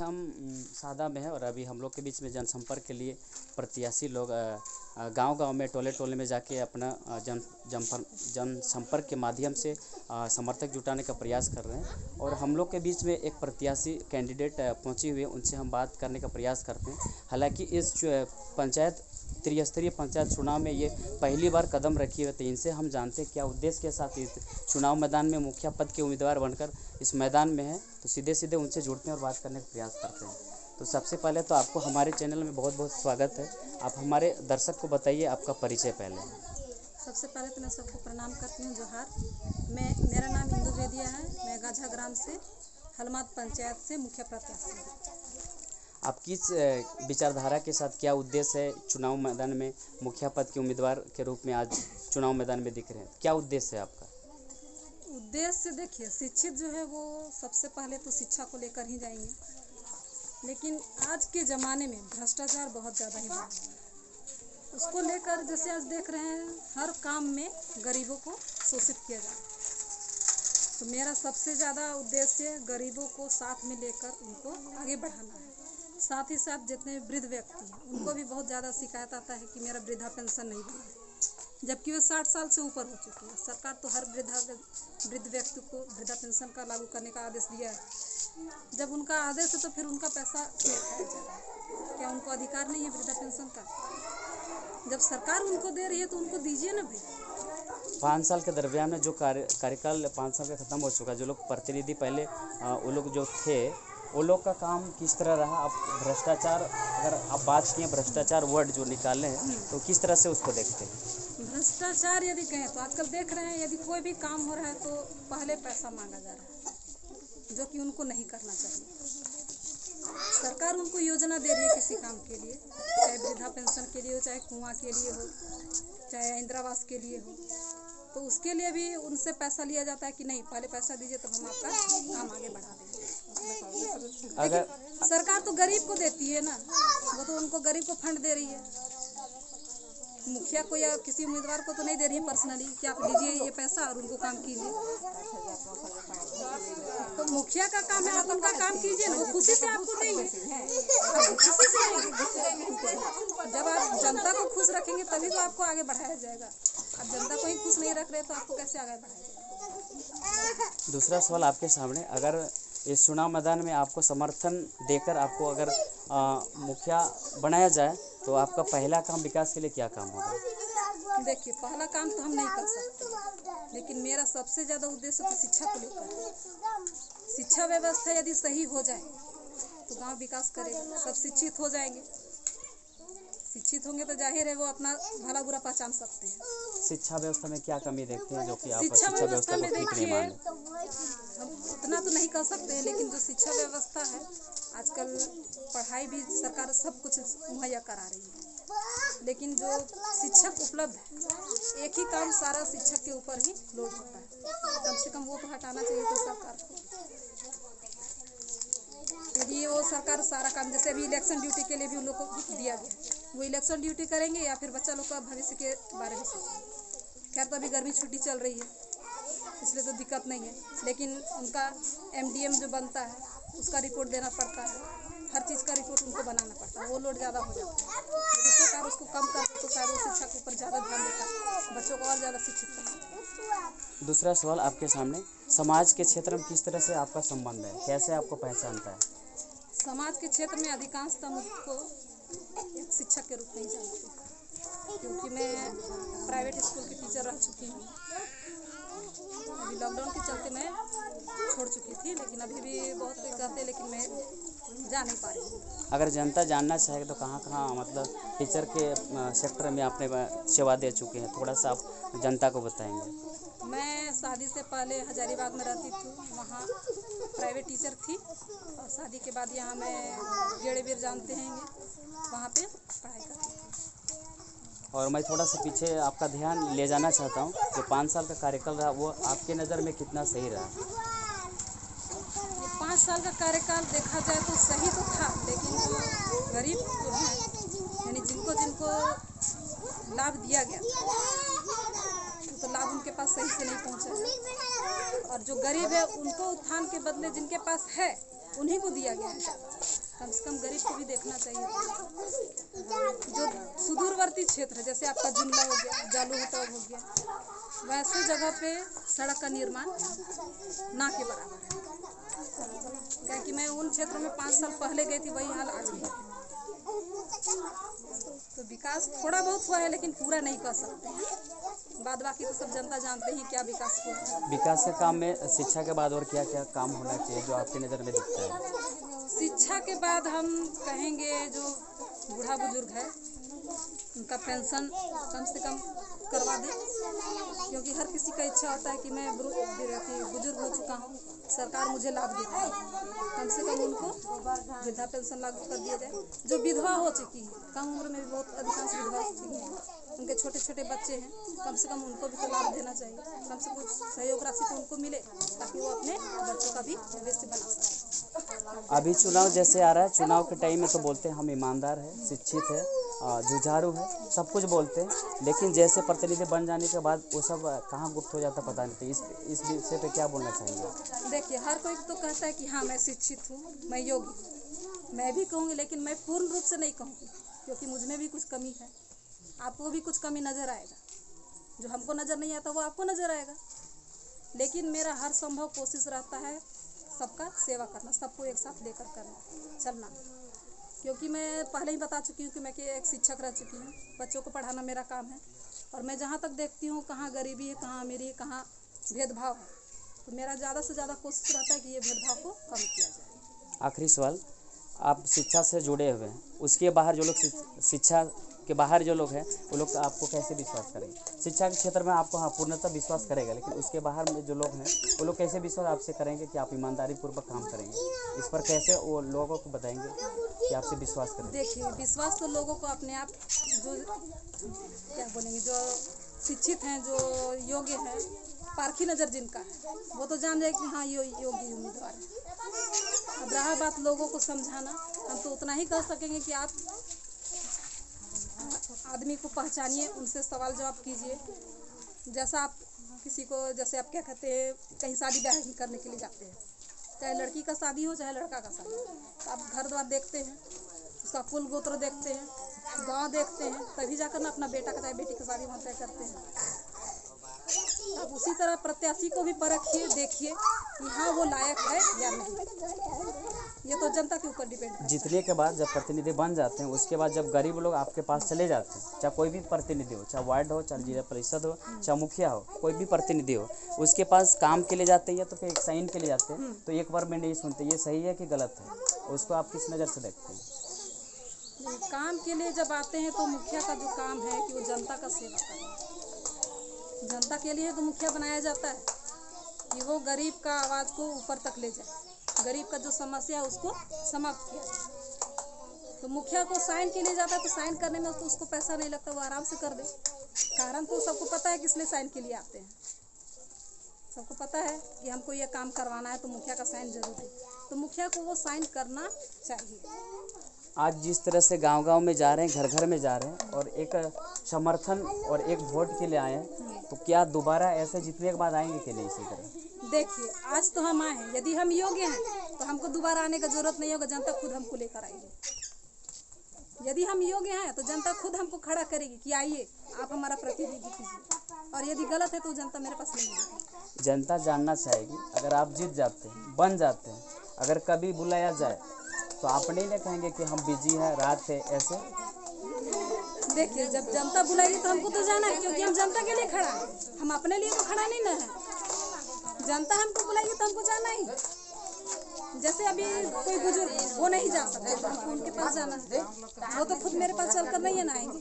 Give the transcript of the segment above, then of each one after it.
हम सादा में है और अभी हम लोग के बीच में जनसंपर्क के लिए प्रत्याशी लोग गांव-गांव में टोले-टोले में जाके अपना जनसंपर्क के माध्यम से समर्थक जुटाने का प्रयास कर रहे हैं। और हम लोग के बीच में एक प्रत्याशी कैंडिडेट पहुंची हुई है, उनसे हम बात करने का प्रयास करते हैं। हालांकि इस त्रिस्तरीय पंचायत चुनाव में ये पहली बार कदम रखी है, तो इनसे हम जानते हैं क्या उद्देश्य के साथ इस चुनाव मैदान में मुखिया पद के उम्मीदवार बनकर इस मैदान में है। तो सीधे उनसे जुड़ते हैं और बात करने का प्रयास करते हैं। तो सबसे पहले तो आपको हमारे चैनल में बहुत बहुत स्वागत है। आप हमारे दर्शक को बताइए आपका परिचय पहले। सबसे पहले तो मैं सबको प्रणाम करती हूँ, जोहार। मेरा नाम इंदु वेदिया है। मैं गाझा ग्राम से हलमाद पंचायत से मुखिया प्रत्याशी हूँ। आप किस विचारधारा के साथ, क्या उद्देश्य है चुनाव मैदान में मुखिया पद के उम्मीदवार के रूप में आज चुनाव मैदान में दिख रहे हैं? क्या उद्देश्य है आपका? उद्देश्य देखिए, शिक्षित जो है वो सबसे पहले तो शिक्षा को लेकर ही जाएंगे, लेकिन आज के ज़माने में भ्रष्टाचार बहुत ज़्यादा ही बढ़ रहा है। उसको लेकर जैसे आज देख रहे हैं हर काम में गरीबों को शोषित किया जा रहा है। तो मेरा सबसे ज़्यादा उद्देश्य गरीबों को साथ में लेकर उनको आगे बढ़ाना है। साथ ही साथ जितने वृद्ध व्यक्ति हैं उनको भी बहुत ज़्यादा शिकायत आता है कि मेरा वृद्धा पेंशन नहीं बना है, जबकि वे 60 साल से ऊपर हो चुके हैं। सरकार तो हर वृद्ध व्यक्ति को वृद्धा पेंशन का लागू करने का आदेश दिया है। जब उनका आदेश है तो फिर उनका पैसा क्यों खाया जा रहा है? क्या उनको अधिकार नहीं है वृद्धा पेंशन का? जब सरकार उनको दे रही है तो उनको दीजिए ना भाई। 5 साल के दरमियान में जो कार्यकाल 5 साल का ख़त्म हो चुका है, जो लोग प्रतिनिधि पहले वो लोग जो थे वो लोग का काम किस तरह रहा? आप भ्रष्टाचार, अगर आप बात किए भ्रष्टाचार वर्ड जो निकाले हैं, तो किस तरह से उसको देखते हैं? भ्रष्टाचार यदि कहें तो आजकल देख रहे हैं, यदि कोई भी काम हो रहा है तो पहले पैसा मांगा जा रहा है, जो कि उनको नहीं करना चाहिए। सरकार उनको योजना दे रही है किसी काम के लिए, चाहे वृद्धा पेंशन के लिए हो, चाहे कुआं के लिए हो, चाहे इंदिरा आवास के लिए हो, तो उसके लिए भी उनसे पैसा लिया जाता है कि नहीं पहले पैसा दीजिए तब हम आपका काम आगे बढ़ा देंगे। अगर सरकार तो गरीब को देती है ना, वो तो उनको गरीब को फंड दे रही है। मुखिया को या किसी उम्मीदवार को तो नहीं दे रही है पर्सनली कि आप लीजिए ये पैसा और उनको काम कीजिए। तो मुखिया का काम है, आप उनका काम कीजिए ना, वो खुशी से आपको देंगे, खुशी से देंगे। जब आप जनता को खुश रखेंगे तभी तो आपको आगे बढ़ाया जाएगा। अब जनता को ही खुश नहीं रख रहे तो आपको कैसे आगे बढ़ाया जाएगा? दूसरा सवाल आपके सामने, अगर इस चुनाव मैदान में आपको समर्थन देकर आपको अगर मुखिया बनाया जाए तो आपका पहला काम विकास के लिए क्या काम होगा? देखिए, पहला काम तो हम नहीं कर सकते, लेकिन मेरा सबसे ज़्यादा उद्देश्य तो शिक्षा को लेकर। शिक्षा व्यवस्था यदि सही हो जाए तो गांव विकास करेगा। सब शिक्षित हो जाएंगे, शिक्षित होंगे तो जाहिर है वो अपना भला बुरा पहचान सकते हैं। शिक्षा व्यवस्था में क्या कमी देखते हैं जो कि आप शिक्षा व्यवस्था में को ठीक नहीं मान देखिए, हम उतना तो नहीं कह सकते हैं, लेकिन जो शिक्षा व्यवस्था है आजकल पढ़ाई भी सरकार सब कुछ मुहैया करा रही है, लेकिन जो शिक्षक उपलब्ध है एक ही काम सारा शिक्षक के ऊपर ही लोड होता है। कम से कम वो तो हटाना चाहिए तो सरकार को। यदि वो सरकार सारा काम, जैसे अभी इलेक्शन ड्यूटी के लिए भी उन लोग को दिया गया, वो इलेक्शन ड्यूटी करेंगे या फिर बच्चा लोग का भविष्य के बारे में सोचेंगे। खैर तो अभी गर्मी छुट्टी चल रही है इसलिए तो दिक्कत नहीं है, लेकिन उनका MDM जो बनता है उसका रिपोर्ट देना पड़ता है, हर चीज़ का रिपोर्ट उनको बनाना पड़ता है, वो लोड ज़्यादा हो जाता है। यदि सरकार उसको कम कर तो शायद वो शिक्षा के ऊपर ज़्यादा ध्यान देता, बच्चों को और ज़्यादा शिक्षित करता। दूसरा सवाल आपके सामने, समाज के क्षेत्र में किस तरह से आपका संबंध है, कैसे आपको पहचानता है? समाज के क्षेत्र में अधिकांशतः मुझको एक शिक्षक के रूप में ही जानती हूँ, क्योंकि मैं प्राइवेट स्कूल की टीचर रह चुकी हूँ। अभी लॉकडाउन के चलते मैं छोड़ चुकी थी, लेकिन अभी भी बहुत कोई कहते हैं, लेकिन मैं जा नहीं पा रही हूँ। अगर जनता जानना चाहे तो कहाँ मतलब टीचर के सेक्टर में आपने सेवा दे चुके हैं, थोड़ा सा आप जनता को बताएंगे। मैं शादी से पहले हजारीबाग में रहती थी, वहाँ प्राइवेट टीचर थी, और शादी के बाद यहाँ मैं गेड़ेबीर जानते हैं वहाँ पे पढ़ाई करती थी। और मैं थोड़ा सा पीछे आपका ध्यान ले जाना चाहता हूँ, जो 5 साल का कार्यकाल रहा वो आपके नज़र में कितना सही रहा? 5 साल का कार्यकाल देखा जाए तो सही तो था, लेकिन जो गरीब जो है, यानी जिनको लाभ दिया गया तो लाभ उनके पास सही से नहीं पहुंचा है, और जो गरीब है उनको उत्थान के बदले जिनके पास है उन्हीं को दिया गया है ज़्यादा। कम से कम गरीब को भी देखना चाहिए। जो सुदूरवर्ती क्षेत्र है, जैसे आपका जुमला हो गया, जालू होटल हो गया, वैसे जगह पे सड़क का निर्माण ना के बराबर है। क्या कि मैं उन क्षेत्रों में 5 साल पहले गई थी, वही हाल आज भी है। तो विकास थोड़ा बहुत हुआ है, लेकिन पूरा नहीं कर सकते। बाद बाकी तो सब जनता जानते ही क्या विकास हुआ है। विकास के काम में शिक्षा के बाद और क्या क्या काम होना चाहिए जो आपकी नज़र में दिखता है? शिक्षा के बाद हम कहेंगे जो बूढ़ा बुजुर्ग है उनका पेंशन कम से कम करवा दें, क्योंकि हर किसी का इच्छा होता है कि मैं बुजुर्ग हो चुका हूँ, सरकार मुझे लाभ देती है, कम से कम उनको वृद्धा पेंशन लागू कर दिया जाए। जो विधवा हो चुकी है, कम उम्र में भी बहुत अधिकांश विधवा हो चुकी हैं, उनके छोटे छोटे बच्चे हैं, कम से कम उनको भी तो लाभ देना चाहिए। कम से कम सहयोग राशि तो उनको मिले ताकि वो अपने बच्चों का भी भविष्य बना सकें। अभी चुनाव जैसे आ रहा है, चुनाव के टाइम में तो बोलते हैं हम ईमानदार है, शिक्षित है, जुझारू है, सब कुछ बोलते हैं, लेकिन जैसे प्रतिनिधि बन जाने के बाद वो सब कहाँ गुप्त हो जाता पता नहीं। इस विषय पे क्या बोलना चाहेंगे? देखिए, हर कोई तो कहता है कि हाँ मैं शिक्षित हूँ, मैं योग्य हूँ, मैं भी कहूँगी, लेकिन मैं पूर्ण रूप से नहीं कहूँगी, क्योंकि मुझ में भी कुछ कमी है। आपको भी कुछ कमी नज़र आएगा, जो हमको नज़र नहीं आता वो आपको नज़र आएगा। लेकिन मेरा हर संभव कोशिश रहता है सबका सेवा करना, सबको एक साथ लेकर करना, चलना। क्योंकि मैं पहले ही बता चुकी हूँ कि मैं एक शिक्षक रह चुकी हूँ, बच्चों को पढ़ाना मेरा काम है। और मैं जहाँ तक देखती हूँ कहाँ गरीबी है, कहाँ अमीरी है, कहाँ भेदभाव है, तो मेरा ज़्यादा से ज़्यादा कोशिश रहता है कि ये भेदभाव को कम किया जाए। आखिरी सवाल, आप शिक्षा से जुड़े हुए हैं, उसके बाहर जो लोग शिक्षा के बाहर जो लोग हैं वो लोग आपको कैसे विश्वास करेंगे? शिक्षा के क्षेत्र में आपको हाँ पूर्णतः विश्वास करेगा, लेकिन उसके बाहर में जो लोग हैं वो लोग कैसे विश्वास आपसे करेंगे कि आप ईमानदारी पूर्वक काम करेंगे? इस पर कैसे वो लोगों को बताएंगे कि आपसे विश्वास करें? देखिए, विश्वास तो लोगों को अपने आप जो क्या बोलेंगे, जो शिक्षित हैं, जो योग्य हैं, पारखी नज़र जिनका है, वो तो जान जाए कि हाँ ये योग्य उम्मीदवार है। अब रहा बात लोगों को समझाना, हम तो उतना ही कर सकेंगे कि आप आदमी को पहचानिए, उनसे सवाल जवाब कीजिए। जैसा आप किसी को, जैसे आप क्या कहते हैं, कहीं शादी ब्याह करने के लिए जाते हैं, चाहे लड़की का शादी हो चाहे लड़का का शादी हो, तो आप घर द्वार देखते हैं, उसका कुल गोत्र देखते हैं, गांव देखते हैं, तभी जाकर ना अपना बेटा का चाहे बेटी की शादी वहाँ तय करते हैं। अब उसी तरह प्रत्याशी को भी परखिए, देखिए कि हाँ वो लायक है या नहीं। ये तो जनता के ऊपर डिपेंड करता है। जीतने के बाद जब प्रतिनिधि बन जाते हैं, उसके बाद जब गरीब लोग आपके पास चले जाते हैं, चाहे कोई भी प्रतिनिधि हो, चाहे वार्ड हो, चाहे जिला परिषद हो, चाहे मुखिया हो, कोई भी प्रतिनिधि हो, उसके पास काम के लिए जाते हैं या तो फिर एक साइन के लिए जाते हैं, तो एक बार में नहीं सुनते ये सही है कि गलत है, उसको आप किस नज़र से देखते हैं? काम के लिए जब आते हैं तो मुखिया का जो काम है कि वो जनता का सेवा करे। जनता के लिए तो मुखिया बनाया जाता है कि वो गरीब का आवाज़ को ऊपर तक ले जाए, गरीब का जो समस्या है उसको समाप्त किया जाए। तो मुखिया को साइन के लिए जाता है, तो साइन करने में तो उसको पैसा नहीं लगता, वो आराम से कर दे। कारण तो सबको पता है किस लिए साइन के लिए आते हैं, सबको पता है कि हमको ये काम करवाना है, तो मुखिया का साइन जरूर है, तो मुखिया को वो साइन करना चाहिए। आज जिस तरह से गांव-गांव में जा रहे हैं, घर घर में जा रहे हैं और एक समर्थन और एक वोट के लिए आए हैं, तो क्या दोबारा ऐसे जीतने के बाद आएंगे कि नहीं इसी तरह? देखिए, आज तो हम आए हैं, यदि हम योग्य हैं तो हमको दोबारा आने का जरूरत नहीं होगा, जनता खुद हमको लेकर आएगी। यदि हम योग्य हैं तो जनता खुद हमको खड़ा करेगी कि आइए आप हमारा प्रतिनिधि कीजिए, और यदि गलत है तो जनता मेरे पास नहीं आएगी। जनता जानना चाहेगी, अगर आप जीत जाते हैं, बन जाते हैं, अगर कभी बुलाया जाए तो आप नहीं ना कहेंगे कि हम बिजी हैं, रात है, ऐसे? देखिए, जब जनता बुलाएगी तो हमको तो जाना है, क्योंकि हम जनता के लिए खड़ा है, हम अपने लिए तो खड़ा नहीं ना है। जनता हमको बुलाएगी तो हमको जाना ही। जैसे अभी कोई बुजुर्ग वो नहीं जा सकते, तो हमको उनके पास जाना है, वो तो खुद मेरे पास चलकर नहीं ना आएंगे।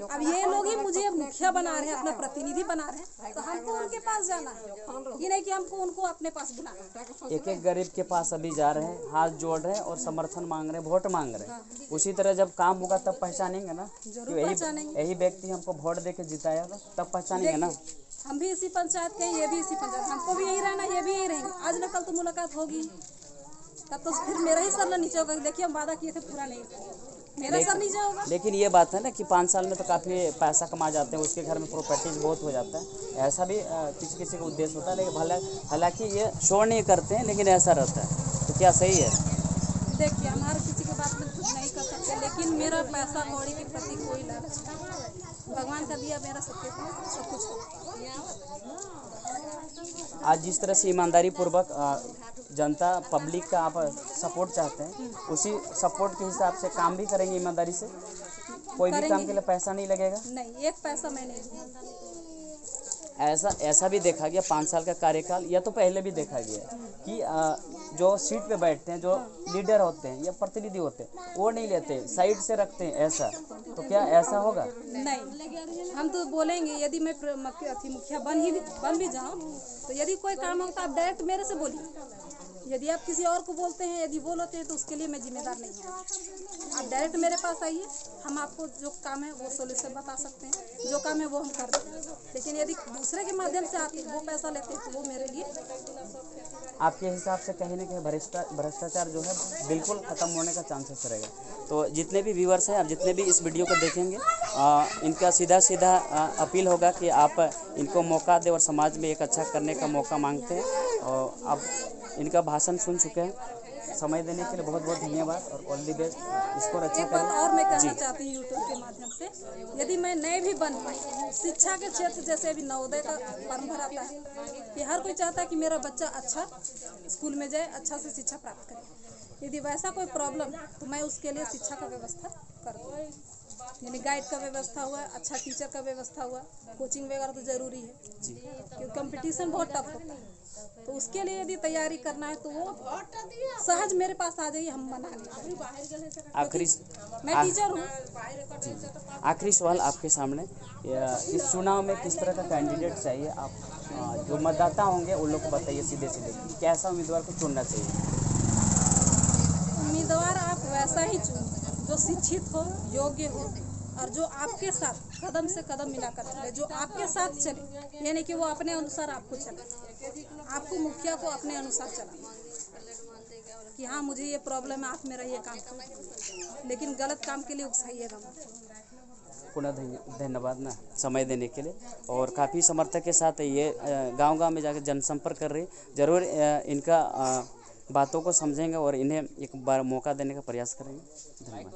अब ये लोग ही मुझे मुखिया बना रहे हैं, अपना प्रतिनिधि बना रहे हैं, तो हमको उनके पास जाना है, ये नहीं कि हमको उनको अपने पास बुलाना है। एक एक गरीब के पास अभी जा रहे हैं, हाथ जोड़ रहे हैं और समर्थन मांग रहे हैं, वोट मांग रहे हैं। उसी तरह जब काम होगा तब पहचानेंगे ना, जरूर पहचानेंगे। यही व्यक्ति हमको वोट दे के जिताया था, तब पहचानेंगे ना। हम भी इसी पंचायत के, ये भी इसी पंचायत, हमको भी यही रहना, ये भी यही रहेंगे। आज न कल तो मुलाकात होगी, तब तो फिर मेरा ही सर नीचे होगा। देखिए, हम वादा किए थे, पूरा नहीं, मेरा सर नीचे होगा। लेकिन ये बात है ना कि 5 साल में तो काफ़ी पैसा कमा जाते हैं, उसके घर में प्रॉपर्टीज बहुत हो जाता है, ऐसा भी किसी किसी का उद्देश्य होता है। लेकिन हालांकि ये शो नहीं करते हैं, लेकिन ऐसा रहता है। तो क्या सही है? देखिए, हमारे किसी की बात में कुछ नहीं कर सकते, लेकिन मेरा पैसा कौड़ी के प्रति कोई लालच नहीं। भगवान का दिया मेरा सबके पास सब कुछ है। आज जिस तरह से ईमानदारी पूर्वक जनता पब्लिक का आप सपोर्ट चाहते हैं, उसी सपोर्ट के हिसाब से काम भी करेंगे ईमानदारी से? कोई भी काम के लिए पैसा नहीं लगेगा? नहीं, एक पैसा मैं नहीं दूंगा। ऐसा भी देखा गया 5 साल का कार्यकाल, या तो पहले भी देखा गया कि जो सीट पे बैठते हैं, जो लीडर होते हैं या प्रतिनिधि होते हैं, वो नहीं लेते, साइड से रखते हैं। ऐसा तो क्या ऐसा होगा? नहीं, हम तो बोलेंगे, यदि मैं मुखिया बन भी जाऊँ तो यदि कोई काम होता है आप डायरेक्ट मेरे से बोलिए। यदि आप किसी और को बोलते हैं, यदि वो होते हैं, तो उसके लिए मैं जिम्मेदार नहीं हूँ। आप डायरेक्ट मेरे पास आइए, हम आपको जो काम है वो सोल्यूशन बता सकते हैं, जो काम है वो हम कर देंगे। लेकिन यदि दूसरे के माध्यम से आके वो पैसा लेते हैं तो वो मेरे लिए। आपके हिसाब से कहीं ना कहीं भ्रष्टाचार जो है बिल्कुल ख़त्म होने का चांसेस रहेगा? तो जितने भी व्यूअर्स हैं, आप जितने भी इस वीडियो को देखेंगे, इनका सीधा अपील होगा कि आप इनको मौका दें और समाज में एक अच्छा करने का मौका मांगते हैं। और आप इनका भाषण सुन चुके हैं। समय देने के लिए बहुत बहुत धन्यवाद और ऑल दी बेस्ट। इसको अच्छा एक बात करें। और मैं कहना चाहती हूँ यूट्यूब के माध्यम से, यदि मैं नहीं भी बन पाई, शिक्षा के क्षेत्र जैसे अभी नवोदय का फॉर्म भराता है कि हर कोई चाहता है कि मेरा बच्चा अच्छा स्कूल में जाए, अच्छा से शिक्षा प्राप्त करे। यदि वैसा कोई प्रॉब्लम है तो मैं उसके लिए शिक्षा का व्यवस्था कर दूँ, यानी गाइड का व्यवस्था हुआ, अच्छा टीचर का व्यवस्था हुआ, कोचिंग वगैरह तो ज़रूरी है क्योंकि कंपटीशन बहुत टफ होता है। तो उसके लिए यदि तैयारी करना है तो वो सहज मेरे पास आ जाइए, हम मना नहीं करेंगे। आखिरी मैं टीचर हूँ। आखिरी सवाल आपके सामने, इस चुनाव में किस तरह का कैंडिडेट चाहिए? आप जो मतदाता होंगे उन लोग को बताइए सीधे कैसा उम्मीदवार को चुनना चाहिए? उम्मीदवार आप वैसा ही चुनिए जो शिक्षित हो, योग्य हो और जो आपके साथ कदम से कदम मिलाकर चले, जो आपके साथ चले, यानी कि वो अपने अनुसार आपको चले। आपको मुखिया को अपने अनुसार चलाना कि हाँ मुझे ये प्रॉब्लम है, आप मेरा ये काम करो, लेकिन गलत काम के लिए उकसाइएगा मत। पुनः धन्यवाद ना समय देने के लिए। और काफ़ी समर्थक के साथ ये गांव-गांव में जाकर जनसंपर्क कर रही। ज़रूर इनका बातों को समझेंगे और इन्हें एक बार मौका देने का प्रयास करेंगे। धन्यवाद।